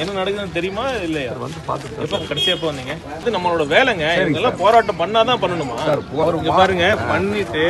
என்ன நடக்குதுன்னு தெரியுமா இல்லையா? வந்து பார்த்து எப்போ கடைசியா எப்போ வந்தீங்க? இது நம்மளோட வேலைங்க. இதெல்லாம் போராட்டம் பண்ணாதான் பண்ணணுமா? இங்க பாருங்க, பண்ணிட்டு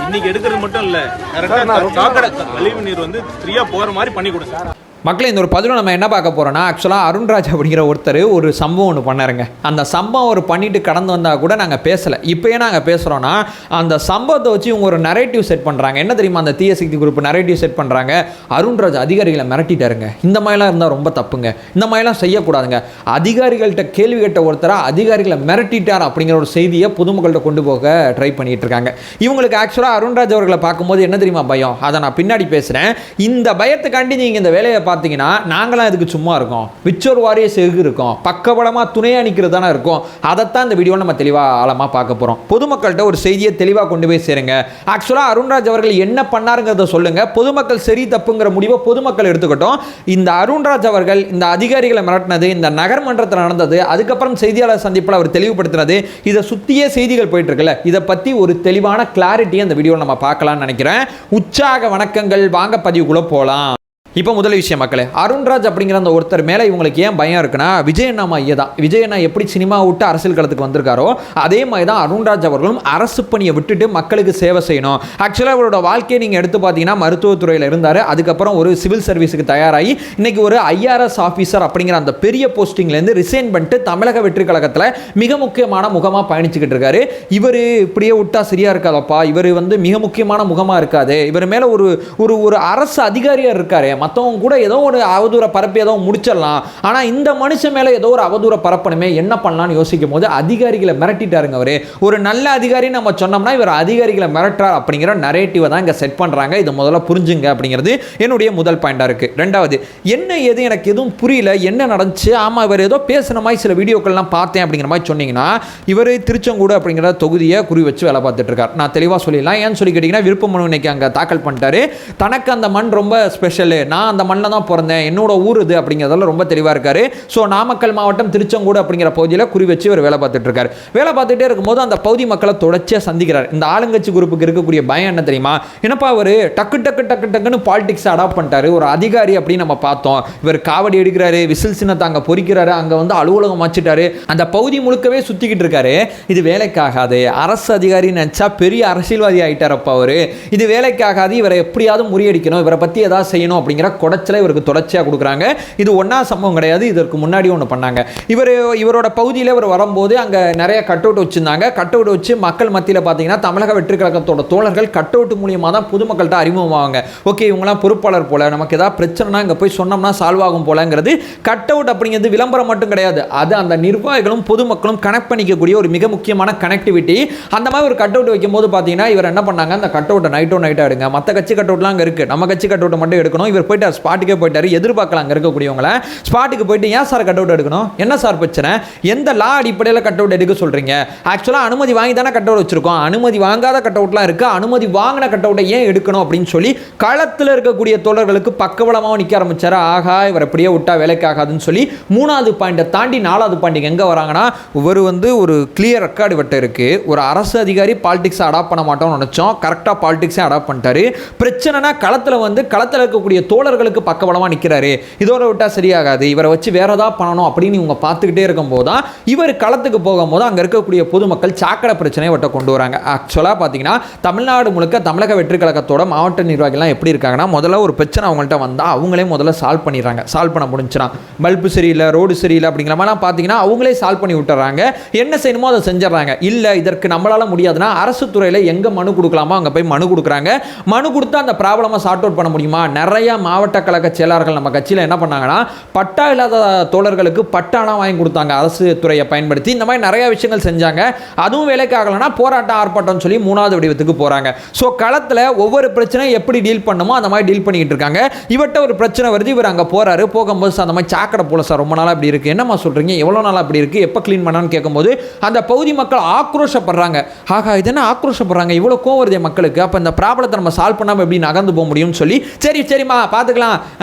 இன்னைக்கு எடுக்கிறது மட்டும் இல்ல, கரெக்டா காக்கடை கழிவு நீர் வந்து ஃப்ரீயா போற மாதிரி பண்ணி கொடுங்க. மக்களே, இந்த ஒரு பதிவில் நம்ம என்ன பார்க்க போகிறோன்னா, ஆக்சுவலாக அருண்ராஜ் அப்படிங்கிற ஒருத்தர் ஒரு சம்பவம் ஒன்று பண்ணாருங்க. அந்த சம்பவம் ஒரு பண்ணிட்டு கடந்து வந்தால் கூட நாங்கள் பேசலை. இப்போயே நாங்கள் பேசுகிறோன்னா அந்த சம்பவத்தை வச்சு இவங்க ஒரு நரேட்டிவ் செட் பண்ணுறாங்க. என்ன தெரியுமா? அந்த தீய சக்தி குரூப் நரேட்டிவ் செட் பண்ணுறாங்க. அருண்ராஜ் அதிகாரிகளை மிரட்டிட்டாருங்க, இந்த மாதிரிலாம் இருந்தால் ரொம்ப தப்புங்க, இந்த மாதிரிலாம் செய்யக்கூடாதுங்க, அதிகாரிகள்கிட்ட கேள்வி கேட்ட ஒருத்தராக அதிகாரிகளை மிரட்டிட்டார் அப்படிங்கிற ஒரு செய்தியை பொதுமக்கள்கிட்ட கொண்டு போக ட்ரை பண்ணிட்டு இருக்காங்க. இவங்களுக்கு ஆக்சுவலாக அருண்ராஜ் அவர்களை பார்க்கும்போது என்ன தெரியுமா பயம்? அதை நான் பின்னாடி பேசுகிறேன். இந்த பயத்துக்காண்டி நீங்கள் இந்த வேலையை பார்த்தீங்கன்னா நாங்களாம் இதுக்கு சும்மா இருக்கோம், விச்சோர் வாரிய செகு இருக்கோம், பக்கபலமாக துணையாக நிற்கிறது தானே இருக்கும். அதைத்தான் இந்த வீடியோவில் நம்ம தெளிவாக ஆழமாக பார்க்க போகிறோம். பொதுமக்கள்கிட்ட ஒரு செய்தியை தெளிவாக கொண்டு போய் சேருங்க. ஆக்சுவலாக அருண்ராஜ் அவர்கள் என்ன பண்ணாருங்கிறத சொல்லுங்கள். பொதுமக்கள் சரி தப்புங்கிற முடிவை பொதுமக்கள் எடுத்துக்கிட்டோம். இந்த அருண்ராஜ் அவர்கள் இந்த அதிகாரிகளை மிரட்டினது, இந்த நகர்மன்றத்தில் நடந்தது, அதுக்கப்புறம் செய்தியாளர் சந்திப்பில் அவர் தெளிவுபடுத்தினது, இதை சுற்றியே செய்திகள் போயிட்டு இருக்குல்ல, இதை பற்றி ஒரு தெளிவான கிளாரிட்டியை இந்த வீடியோவில் நம்ம பார்க்கலாம்னு நினைக்கிறேன். உற்சாக வணக்கங்கள், வாங்க பதிவுக்குள்ளே போகலாம். இப்போ முதல் விஷயம் மக்களே, அருண்ராஜ் அப்படிங்கிற அந்த ஒருத்தர் மேலே இவங்களுக்கு ஏன் பயம் இருக்குன்னா, விஜயண்ணா மைய தான். விஜயண்ணா எப்படி சினிமா விட்டு அரசியல் களத்துக்கு வந்திருக்காரோ அதே மாதிரி தான் அருண்ராஜ் அவர்களும் அரசு பணியை விட்டுட்டு மக்களுக்கு சேவை செய்யணும். ஆக்சுவலாக அவரோட வாழ்க்கையை நீங்கள் எடுத்து பார்த்தீங்கன்னா மருத்துவத்துறையில் இருந்தார். அதுக்கப்புறம் ஒரு சிவில் சர்வீஸுக்கு தயாராகி இன்னைக்கு ஒரு IRS ஆஃபீஸர் அப்படிங்கிற அந்த பெரிய போஸ்டிங்லேருந்து ரிசைன் பண்ணிட்டு தமிழக வெற்றி கழகத்தில் மிக முக்கியமான முகமாக பயணிச்சுக்கிட்டு இருக்காரு. இவர் இப்படியே விட்டா சரியா இருக்காதப்பா, இவர் வந்து மிக முக்கியமான முகமாக இருக்காது, இவர் மேலே ஒரு ஒரு அரசு அதிகாரியாக இருக்காரு, மற்றவங்க கூட ஏதோ ஒரு அவதூற பரப்பி ஏதோ முடிச்சிடலாம், ஆனால் இந்த மனுஷன் மேலே ஏதோ ஒரு அவதூற பரப்பணுமே, என்ன பண்ணலான்னு யோசிக்கும் போது அதிகாரிகளை மிரட்டிட்டாருங்க. அவரு ஒரு நல்ல அதிகாரி நம்ம சொன்னோம்னா இவர் அதிகாரிகளை மிரட்டார் அப்படிங்கிற நரேட்டிவை தான் இங்கே செட் பண்ணுறாங்க. இதை முதல்ல புரிஞ்சுங்க அப்படிங்கிறது என்னுடைய முதல் பாயிண்டாக இருக்குது. ரெண்டாவது, என்ன எது எனக்கு எதுவும் புரியல, என்ன நடந்துச்சு, ஆமாம் இவர் ஏதோ பேசுன மாதிரி சில வீடியோக்கள்லாம் பார்த்தேன் அப்படிங்கிற மாதிரி சொன்னீங்கன்னா, இவர் திருச்செங்கோடு அப்படிங்கிற தொகுதியை குறி வச்சு வேலை பார்த்துட்டு இருக்கார். நான் தெளிவாக சொல்லிடலாம். ஏன்னு சொல்லி கேட்டிங்கன்னா, விருப்ப மனு இன்னைக்கு அங்கே தாக்கல் பண்ணிட்டாரு. தனக்கு அந்த மண் ரொம்ப ஸ்பெஷலு, நான் அந்த மண்ணில் தான் பிறந்தேன், என்னோட ஊர் இது அப்படிங்கிறதெல்லாம் ரொம்ப தெளிவாக இருக்காரு. ஸோ நாமக்கல் மாவட்டம் திருச்செங்கோடு அப்படிங்கிற பகுதியில் குறி வச்சு இவர் வேலை பார்த்துட்டு இருக்காரு. வேலை பார்த்துட்டே இருக்கும்போது அந்த பகுதி மக்களை தொடர்ச்சியாக சந்திக்கிறார். இந்த ஆளுங்கட்சி குரூப்புக்கு இருக்கக்கூடிய பயம் என்ன தெரியுமா? என்னப்பா அவர் டக்குன்னு பாலிடிக்ஸ் அடாப்ட் பண்ணிட்டாரு. ஒரு அதிகாரி அப்படின்னு நம்ம பார்த்தோம், இவர் காவடி எடுக்கிறாரு, விசில் சின்னத்தை அங்கே பொறிக்கிறாரு, அங்கே வந்து அலுவலகம் வச்சுட்டாரு, அந்த பகுதி முழுக்கவே சுற்றிக்கிட்டு இருக்காரு. இது வேலைக்காகாது, அரசு அதிகாரி நினச்சா பெரிய அரசியல்வாதி ஆகிட்டாரப்பா அவர், இது வேலைக்காகாது, இவரை எப்படியாவது முறியடிக்கணும், இவரை பற்றி ஏதாவது செய்யணும் அப்படிங்கிற கொடைச்சலை இவருக்கு தொடர்ச்சியாக கொடுக்குறாங்க. இது ஒன்றா சம்பவம் கிடையாது, இதற்கு முன்னாடி ஒன்று பண்ணாங்க. இவரோட பகுதியில் இவர் வரும்போது அங்கே நிறைய கட் அவுட் வச்சுருந்தாங்க. கட் அவுட் வச்சு மக்கள் மத்தியில் பார்த்தீங்கன்னா தமிழக வெற்றி கழகத்தோட தோழர்கள் கட் அவுட் மூலியமாக தான் பொதுமக்கள்கிட்ட அறிமுகமாவாங்க. ஓகே, இவங்களாம் பொறுப்பாளர் போல, நமக்கு ஏதாவது பிரச்சனைனா இங்கே போய் சொன்னோம்னா சால்வ் ஆகும் போலங்கிறது. கட் அவுட் அப்படிங்கிறது விளம்பரம் மட்டும் கிடையாது, அது அந்த நிர்வாகிகளும் பொதுமக்களும் கனெக்ட் பண்ணிக்கக்கூடிய ஒரு மிக முக்கியமான கனெக்டிவிட்டி. அந்த மாதிரி ஒரு கட் அவுட் வைக்கும் போது பார்த்தீங்கன்னா இவர் என்ன பண்ணாங்க, அந்த கட் அவுட்டை நைட்டாக எடுங்க, மற்ற கட்சி கட் அவுட்லாம் அங்கே இருக்குது, நம்ம கட்சி கட் அவுட்டை மட்டும் எடுக்கணும். இவர் போயிட்டு ஸ்பாட்டுக்கே போயிட்டாரு. எதிர்பார்க்கலாம் அங்கே இருக்கக்கூடியவங்கள, ஸ்பாட்டுக்கு போயிட்டு ஏன் சார் கட் அவுட் எடுக்கணும், என்ன சார் பிரச்சனை, எந்த லா அடிப்படையில் கட் அவுட் எடுக்க சொல்றீங்க, ஆக்சுவலாக அனுமதி வாங்கி தானே கட் அவுட் வச்சிருக்கோம், அனுமதி வாங்காத கட் அவுட்லாம் இருக்கு, அனுமதி வாங்கின கட் அவுட்டை ஏன் எடுக்கணும் அப்படின்னு சொல்லி களத்தில் இருக்கக்கூடிய தோழர்களுக்கு பக்கபலமாக நிற்க ஆரம்பிச்சாரு. ஆகா, இவர் அப்படியே விட்டா வேலைக்காகாதுன்னு சொல்லி மூணாவது பாயிண்டை தாண்டி நாலாவது பாயிண்ட் எங்கே வராங்கன்னா, இவர் வந்து ஒரு கிளியர் ரெக்கார்டு வட்ட இருக்கு, ஒரு அரசு அதிகாரி பாலிடிக்ஸை அடாப்ட் பண்ண மாட்டோம்னு நினைச்சோம், கரெக்டாக பாலிடிக்ஸை அடாப்ட் பண்ணிட்டாரு. பிரச்சனைனா களத்தில் வந்து களத்தில் இருக்கக்கூடிய தோழர்களுக்கு பக்கபலமாக நிற்கிறாரு, இதோட விட்டால் சரியாகாது, இவரை வச்சு வேற ஏதாவது பண்ணணும் அப்படின்னு இவங்க பார்த்துக்கிட்டே இருக்கும்போது தான் இவர் களத்துக்கு போகும்போது அங்கே இருக்கக்கூடிய பொதுமக்கள் சாக்கடை பிரச்சனையை வட்ட கொண்டு வராங்க. ஆக்சுவலாக பார்த்தீங்கன்னா தமிழ்நாடு முழுக்க தமிழக வெற்றி கழகத்தோட மாவட்ட நிர்வாகிகள்லாம் எப்படி இருக்காங்கன்னா, முதல்ல ஒரு பிரச்சனை அவங்கள்ட்ட வந்தால் அவங்களே முதல்ல சால்வ் பண்ணிடுறாங்க. சால்வ் பண்ண முடிஞ்சுனா பல்பு சரியில்லை, ரோடு சரியில்லை அப்படிங்கிற மாதிரிலாம் பார்த்தீங்கன்னா அவங்களே சால்வ் பண்ணி விட்டுறாங்க. என்ன செய்யணுமோ அதை செஞ்சிடறாங்க. இல்லை இதற்கு நம்மளால முடியாதுன்னா அரசு துறையில் எங்கே மனு கொடுக்கலாமோ அங்கே போய் மனு கொடுக்குறாங்க. மனு கொடுத்தா அந்த ப்ராப்ளமை சார்ட் அவுட் பண்ண முடியுமா? நிறைய மாவட்ட கழக செயலாளர்கள் நம்ம கட்சியில் என்ன பண்ணாங்கன்னா, பட்டா இல்லாத தோழர்களுக்கு பட்டானா வாங்கி கொடுத்தாங்க அரசு துறையை பயன்படுத்தி. இந்த மாதிரி நிறைய விஷயங்கள் செஞ்சாங்க. அதுவும் வேலைக்கு ஆகலைன்னா போராட்டம் ஆர்ப்பாட்டம் சொல்லி மூணாவது வடிவத்துக்கு போறாங்க. ஸோ களத்தில் ஒவ்வொரு பிரச்சனையும் எப்படி டீல் பண்ணுமோ அந்த மாதிரி டீல் பண்ணிட்டு இருக்காங்க. இவர்கிட்ட ஒரு பிரச்சனை வருது, இவர் அங்கே போறாரு. போகும்போது அந்த மாதிரி சாக்கடை போல சார் ரொம்ப நாளாக அப்படி இருக்கு, என்னம்மா சொல்றீங்க, எவ்வளோ நாளாக அப்படி இருக்கு, எப்போ க்ளீன் பண்ணான்னு கேட்கும்போது அந்த பகுதி மக்கள் ஆக்ரோஷப்படுறாங்க. ஆகா, இது என்ன ஆக்ரோஷப்படுறாங்க, இவ்வளோ கோவம் வருதே மக்களுக்கு, அப்போ இந்த ப்ராப்ளத்தை நம்ம சால்வ் பண்ணாமல் எப்படி நகர்ந்து போக முடியும்னு சொல்லி, சரிம்மா பார்த்துக்கலாம்,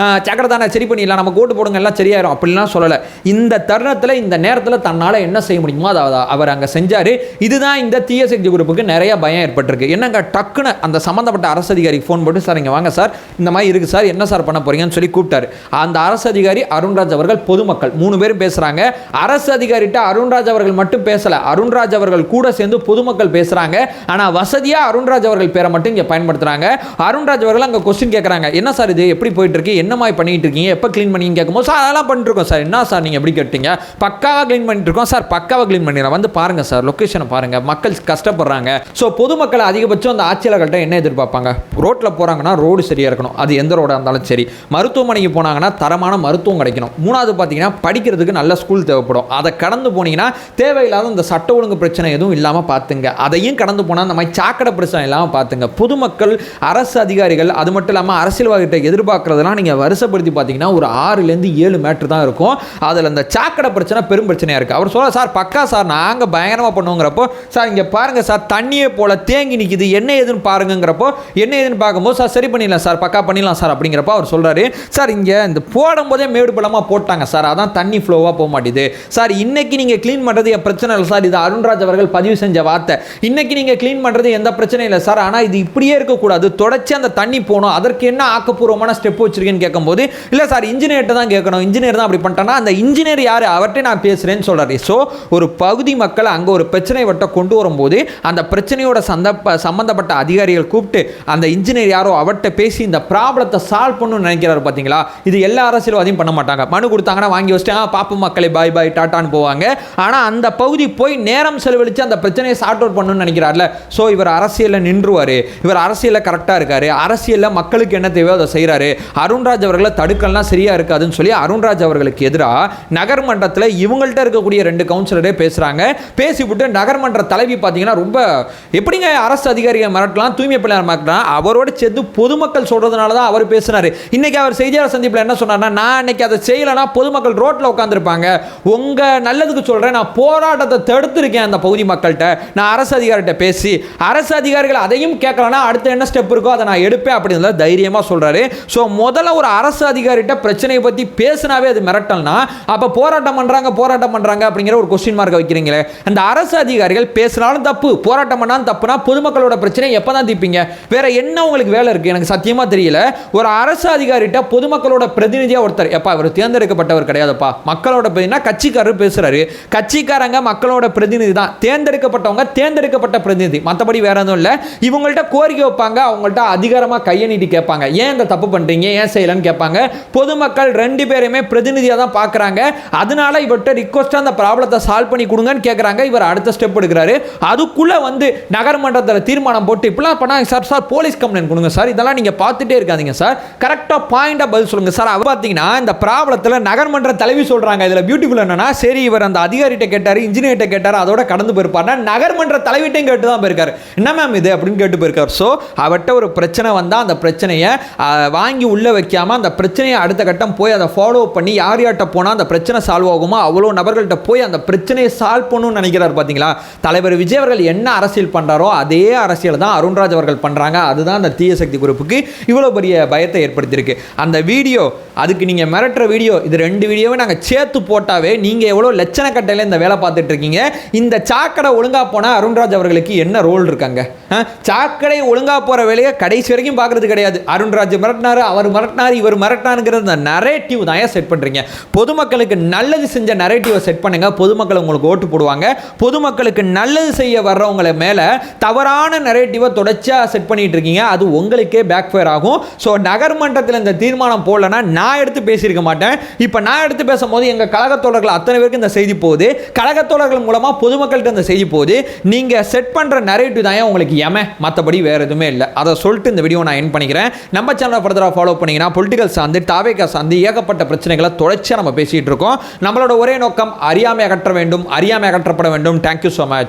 சக்கரை தானே சரி பண்ணிடலாம், நமக்கு ஓட்டு போடுங்க எல்லாம் சரியாயிரும் அப்படிலாம் சொல்லலை. இந்த தருணத்தில் இந்த நேரத்தில் தன்னால் என்ன செய்ய முடியுமோ அதை அவர் அங்கே செஞ்சார். இதுதான் இந்த தீய சக்தி குரூப்புக்கு நிறைய பயம் ஏற்பட்டிருக்கு. என்னங்க டக்குன்னு அந்த சம்மந்தப்பட்ட அரசு அதிகாரிக்கு ஃபோன் போட்டு, சார் இங்கே வாங்க சார், இந்த மாதிரி இருக்குது சார், என்ன சார் பண்ண போறீங்கன்னு சொல்லி கூப்பிட்டாரு. அந்த அரசு அதிகாரி, அருண்ராஜ் அவர்கள், பொதுமக்கள் 3 பேரும் பேசுகிறாங்க. அரசு அதிகாரிட்ட அருண்ராஜ் அவர்கள் மட்டும் பேசலை, அருண்ராஜ் அவர்கள் கூட சேர்ந்து பொதுமக்கள் பேசுகிறாங்க. ஆனால் வசதியாக அருண்ராஜ் அவர்கள் பேரை மட்டும் இங்கே பயன்படுத்துகிறாங்க. அருண்ராஜ் அவர்கள் அங்கே கொஸ்டின் கேட்குறாங்க, என்ன சார் இது எப்படி போயிட்டு இருக்கு, என்ன மாதிரி பண்ணிட்டு இருக்கீங்க, எப்போ க்ளீன் பண்ணி கேட்கும்போது, சார் அதெல்லாம் பண்ணிட்டு இருக்கோம் சார். என்ன சார் நீங்கள் எப்படி கேட்டீங்க, பக்காவாக க்ளீன் பண்ணிட்டு இருக்கோம் சார், பக்காவாக க்ளீன் பண்ணிடுறோம், வந்து பாருங்க சார், லொக்கேஷனை பாருங்க, மக்கள் கஷ்டப்படுறாங்க. ஸோ பொதுமக்கள் அதிகபட்சம் அந்த ஆட்சியாளர்கள்ட்ட என்ன எதிர்பார்ப்பாங்க, ரோட்டில் போகிறாங்கன்னா ரோடு சரியாக இருக்கணும், அது எந்த ரோடாக இருந்தாலும் சரி. மருத்துவமனைக்கு போனாங்கன்னா தரமான மருத்துவம் கிடைக்கணும். 3வது பார்த்தீங்கன்னா படிக்கிறதுக்கு நல்ல ஸ்கூல் தேவைப்படும். அதை கடந்து போனீங்கன்னா தேவையில்லாத இந்த சட்ட ஒழுங்கு பிரச்சனை எதுவும் இல்லாமல் பார்த்துங்க. அதையும் கடந்து போனால் இந்த மாதிரி சாக்கடை பிரச்சனை இல்லாமல் பார்த்துங்க. பொதுமக்கள், அரசு அதிகாரிகள், அது மட்டும் இல்லாமல் அரசியல்வாதிகிட்ட எதிர்பார்க்குறதெல்லாம் நீங்கள் வருஷப்படுத்தி பார்த்தீங்கன்னா ஒரு 6லேருந்து 7 மேட்ரு தான் இருக்கும். அதில் இந்த சாக்கடை பிரச்சனை பெரும் பிரச்சனையாக இருக்குது. அவர் சொல்ல, சார் பக்கா சார் நாங்கள் பயங்கரமாக பண்ணுவோங்கிறப்போ, சார் இங்கே பாருங்கள் சார் தண்ணியே போல் தேங்கி நிற்கிது, என்ன ஏதுன்னு பாருங்கிறப்போ, என்ன ஏதுன்னு பார்க்கும்போது, சார் சரி பண்ணிடலாம் சார், பக்கா பண்ணிடலாம் சார் அப்படிங்கிறப்ப அவர் சொல்கிறாரு, சார் இங்கே இந்த போடும்போதே மேடு பள்ளமாக போட்டாங்க சார், அதான் தண்ணி ஃப்ளோவாக போக மாட்டேது சார். இன்னைக்கு நீங்கள் க்ளீன் பண்ணுறது என் பிரச்சனை இல்லை சார், இது அருண்ராஜ் அவர்கள் பதிவு செஞ்ச வார்த்தை. இன்னைக்கு நீங்கள் க்ளீன் பண்ணுறது எந்த பிரச்சனை இல்லை சார், ஆனால் இது இப்படியே இருக்கக்கூடாது, தொடர்ச்சி அந்த தண்ணி போகணும், அதற்கு என்ன ஆக்கப்பூர்வமான ஸ்டெப் வச்சிருக்கேன்னு கேட்கும்போது, இல்லை சார் இன்ஜினியர்கிட்ட தான் கேட்கணும், இன்ஜினியர் தான் அப்படி பண்ணிட்டானா, அந்த இன்ஜினியர் யார், அவர்கிட்ட நான் பேசுகிறேன்னு சொல்கிறாரு. ஸோ ஒரு பகுதி மக்கள் அங்கே ஒரு பிரச்சனை வட்ட கொண்டு வரும்போது அந்த பிரச்சனையோட சம்பந்தப்பட்ட அதிகாரிகள் கூப்பிட்டு அந்த இன்ஜினியர் யாரோ அவர்கிட்ட பேசி இந்த ப்ராப்ளத்தை சால்வ் பண்ணணும்னு நினைக்கிறாரு. பார்த்தீங்களா, இது எல்லா அரசியல்வாதியும் பண்ண மாட்டாங்க. மனு கொடுத்தாங்கன்னா வாங்கி வச்சுட்டு பாப்பு மக்களை பாய் பாய் டாட்டான்னு போவாங்க. ஆனால் அந்த பகுதி போய் நேரம் செலவழித்து அந்த பிரச்சனையை சார்ட் அவுட் பண்ணணும்னு நினைக்கிறார்ல. ஸோ இவர் அரசியலில் நின்றுவார், இவர் அரசியலில் கரெக்டாக இருக்காரு, அரசியலில் மக்களுக்கு என்ன தேவையோ அதை செய்கிறாரு. அருண்ராஜ் அவர்களை தடுக்கலாம் சரியாக இருக்காதுன்னு சொல்லி அருண்ராஜ் அவர்களுக்கு எதிராக நகர்மன்றத்தில் இவங்கள்ட்ட இருக்கக்கூடிய 2 கவுன்சிலரே பேசுகிறாங்க. பேசிவிட்டு நகர்மன்ற தலைவி பார்த்தீங்கன்னா ரொம்ப எப்படிங்க அரசு அதிகாரிகள் மிரட்டலாம், தூய்மை பணியாளர் மிரட்டலாம், அவரோட சேர்ந்து பொதுமக்கள் சொல்கிறதுனால தான் அவர் பேசினார். இன்னைக்கு அவர் செய்தியாளர் சந்திப்பில் என்ன சொன்னார்னா, நான் இன்னைக்கு அதை செய்யலைன்னா பொதுமக்கள் ரோட்டில் உட்காந்துருப்பாங்க, உங்கள் நல்லதுக்கு சொல்கிறேன், நான் போராட்டத்தை தடுத்துருக்கேன் அந்த பகுதி மக்கள்கிட்ட, நான் அரசு அதிகாரிகிட்ட பேசி, அரசு அதிகாரிகள் அதையும் கேட்கலன்னா அடுத்த என்ன ஸ்டெப் இருக்கோ அதை நான் எடுப்பேன் அப்படின்னு தைரியமாக சொல்கிறாரு. ஸோ முதல்ல ஒரு அரசு அதிகாரிகிட்ட பிரச்சனையை பற்றி பேசினாவே அது மிரட்டல்னா, அப்போ போராட்டம் பண்ணுறாங்க அப்படிங்கிற ஒரு கொஸ்டின் மார்க் வைக்கிறீங்களே. அந்த அரசு அதிகாரிகள் பேசினாலும் தப்பு, போராட்டம் பண்ணாலும் தப்புனா பொதுமக்களோட பிரச்சனை எப்போ தான் தீர்ப்பீங்க, வேற என்ன உங்களுக்கு வேலை இருக்குது எனக்கு சத்தியமாக தெரியல. ஒரு அரசு அதிகாரிகிட்ட பொதுமக்களோட பிரதிநிதியாக ஒருத்தர், எப்பா அவர் தேர்ந்தெடுக்கப்பட்டவர் கிடையாதுப்பா, மக்களோட பிரதிநிதினா கட்சிக்காரர் பேசுகிறாரு, கட்சிக்காரங்க மக்களோட பிரதிநிதி தான், தேர்ந்தெடுக்கப்பட்டவங்க தேர்ந்தெடுக்கப்பட்ட பிரதிநிதி, மற்றபடி வேற எதுவும் இல்லை. இவங்கள்ட்ட கோரிக்கை வைப்பாங்க, அவங்கள்ட்ட அதிகாரமாக கையை நீட்டி கேட்பாங்க, ஏன் இந்த தப்பு பண்ணுறீங்க, ஏன் செய்யலன்னு கேட்பாங்க. பொதுமக்கள் 2 பேருமே பிரதிநிதியாக தான் பார்க்குறாங்க. அதனால இவர்கிட்ட ரிக்வஸ்ட்டாக அந்த ப்ராப்ளத்தை சால்வ் பண்ணி கொடுங்கன்னு கேட்குறாங்க. இவர் அடுத்த ஸ்டெப் எடுக்கிறாரு. அதுக்குள்ளே வந்து நகர்மன்றத்தில் தீர்மானம் போட்டு இப்படிலாம் பண்ணாங்க சார், சார் போலீஸ் கம்ப்ளைண்ட் கொடுங்க சார், இதெல்லாம் நீங்கள் பார்த்துட்டே இருக்காதீங்க சார், கரெக்டாக பாயிண்டாக பதில் சொல்லுங்கள் சார். அவர் பார்த்தீங்கன்னா இந்த ப்ராப்ளத்தில் நகர்மன்ற தலைவி சொல்கிறாங்க. இதில் பியூட்டிஃபுல் என்னன்னா, சரி இவர் அந்த அதிகாரிகிட்ட கேட்டார், இன்ஜினியர்கிட்ட கேட்டார், அதோட கடந்து போயிருப்பாருனா நகர்மன்ற தலைவிட்டையும் கேட்டு தான் போயிருக்காரு, என்ன மேம் இது அப்படின்னு கேட்டு போயிருக்காரு. ஸோ அவர்கிட்ட ஒரு பிரச்சனை வந்தால் அந்த பிரச்சனையை வாங்கி உள்ளே வைக்காமல் அந்த பிரச்சனையை அடுத்த கட்டம் போய் அதை ஃபாலோ பண்ணி யார் யார்கிட்ட போனால் அந்த பிரச்சனை சால்வ் ஆகுமோ அவ்வளோ நபர்கள்ட்ட போய் அந்த பிரச்சனையை சால்வ் பண்ணணும்னு நினைக்கிறார். பார்த்தீங்களா, தலைவர் விஜய் அவர்கள் என்ன அரசியல் பண்ணுறாரோ அதே அரசியல் தான் அருண்ராஜ் அவர்கள் பண்ணுறாங்க. அதுதான் அந்த தீய சக்தி குரூப்புக்கு இவ்வளோ பெரிய பயத்தை ஏற்படுத்தியிருக்கு. அந்த வீடியோ, அதுக்கு நீங்கள் மிரட்டுற வீடியோ, இது 2 வீடியோவை நாங்கள் சேர்த்து போட்டாவே நீங்கள் எவ்வளோ லட்சண கட்டையில் இந்த வேலை பார்த்துட்டு இருக்கீங்க. இந்த சாக்கடை ஒழுங்காக போனால் அருண்ராஜ் அவர்களுக்கு என்ன ரோல் இருக்காங்க? சாக்கடை ஒழுங்காக போகிற வேலையை கடைசி வரைக்கும் பார்க்குறது கிடையாது. அருண்ராஜ் மிரட்டினார், அவர் மிரட்டினார், இவர் மிரட்டினாருங்கிறது அந்த நரேட்டிவ் தான் செட் பண்ணுறீங்க. பொதுமக்களுக்கு நல்லது செஞ்ச நரேட்டிவை செட் பண்ணுங்க, பொதுமக்கள் உங்களுக்கு ஓட்டு போடுவாங்க. பொதுமக்களுக்கு நல்லது செய்ய வர்றவங்களை மேலே தவறான நரேட்டிவை தொடர்ச்சியாக செட் பண்ணிட்டு இருக்கீங்க, அது உங்களுக்கே பேக் ஃபயர் ஆகும். ஸோ நகர்மன்றத்தில் இந்த தீர்மானம் போடலன்னா நான் எடுத்து பேசியிருக்க மாட்டேன். இப்போ நான் எடுத்து பேசும்போது எங்கள் கழகத்தோழர்கள் அத்தனை பேருக்கு இந்த செய்தி போகுது, கழகத்தோழர்கள் மூலமாக பொதுமக்கள்கிட்ட இந்த செய்தி போகுது. நீங்கள் செட் பண்ணுற நரேட்டிவ் தான் உங்களுக்கு மற்றபடி வேறு எதுவுமே இல்லை. அதை சொல்லிட்டு இந்த வீடியோ நான் என் பண்ணிக்கிறேன். நம்ம சேனலை ஃபர்தராக ஃபாலோ பண்ணிங்கன்னா பொலிட்டிக்கல் சார்ந்து தாவேகா சார்ந்து ஏகப்பட்ட பிரச்சனைகளை தொடர்ச்சியாக நம்ம பேசிகிட்டு இருக்கோம். நம்மளோட ஒரே நோக்கம் அறியாமை அகற்ற வேண்டும், அறியாமை அகற்றப்பட வேண்டும். Thank you so much.